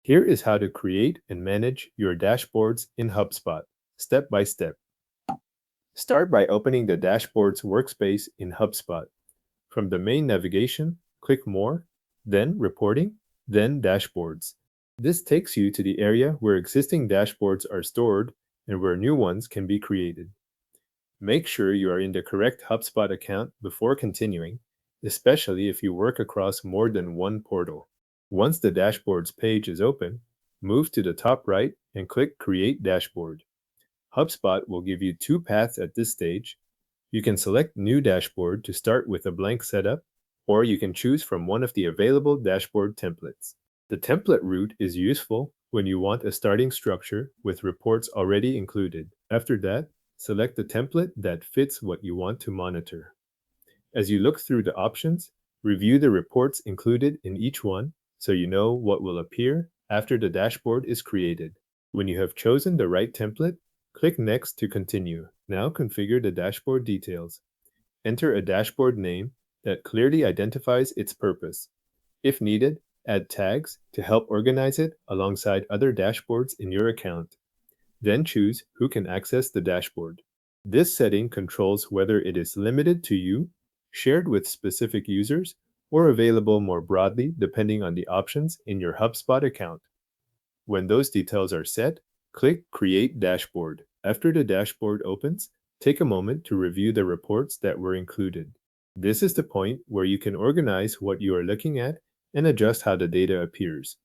Here is how to create and manage your dashboards in HubSpot, step by step. Start by opening the Dashboards workspace in HubSpot. From the main navigation, click More, then Reporting, then Dashboards. This takes you to the area where existing dashboards are stored and where new ones can be created. Make sure you are in the correct HubSpot account before continuing, especially if you work across more than one portal. Once the Dashboards page is open, move to the top right and click Create Dashboard. HubSpot will give you two paths at this stage. You can select New Dashboard to start with a blank setup, or you can choose from one of the available dashboard templates. The template route is useful when you want a starting structure with reports already included. After that, select the template that fits what you want to monitor. As you look through the options, review the reports included in each one so you know what will appear after the dashboard is created. When you have chosen the right template, click Next to continue. Now configure the dashboard details. Enter a dashboard name that clearly identifies its purpose. If needed, add tags to help organize it alongside other dashboards in your account. Then choose who can access the dashboard. This setting controls whether it is limited to you, shared with specific users, or available more broadly depending on the options in your HubSpot account. When those details are set, click Create Dashboard. After the dashboard opens, take a moment to review the reports that were included. This is the point where you can organize what you are looking at and adjust how the data appears.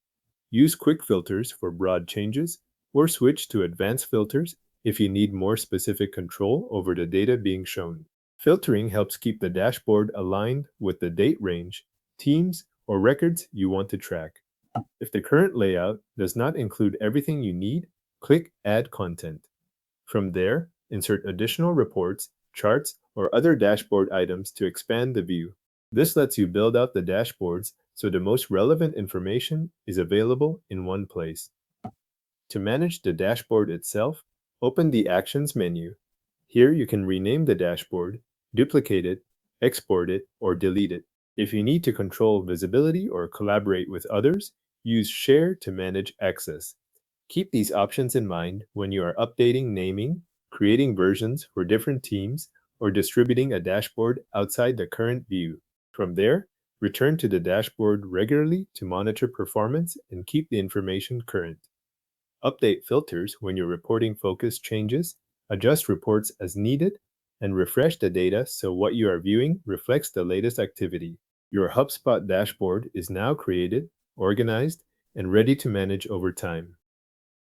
Use quick filters for broad changes, or switch to advanced filters if you need more specific control over the data being shown. Filtering helps keep the dashboard aligned with the date range, teams, or records you want to track. If the current layout does not include everything you need, click Add Content. From there, insert additional reports, charts, or other dashboard items to expand the view. This lets you build out the dashboards so the most relevant information is available in one place. To manage the dashboard itself, open the Actions menu. Here you can rename the dashboard, duplicate it, export it, or delete it. If you need to control visibility or collaborate with others, use Share to manage access. Keep these options in mind when you are updating naming, creating versions for different teams, or distributing a dashboard outside the current view. From there, return to the dashboard regularly to monitor performance and keep the information current. Update filters when your reporting focus changes, adjust reports as needed, and refresh the data so what you are viewing reflects the latest activity. Your HubSpot dashboard is now created, organized, and ready to manage over time.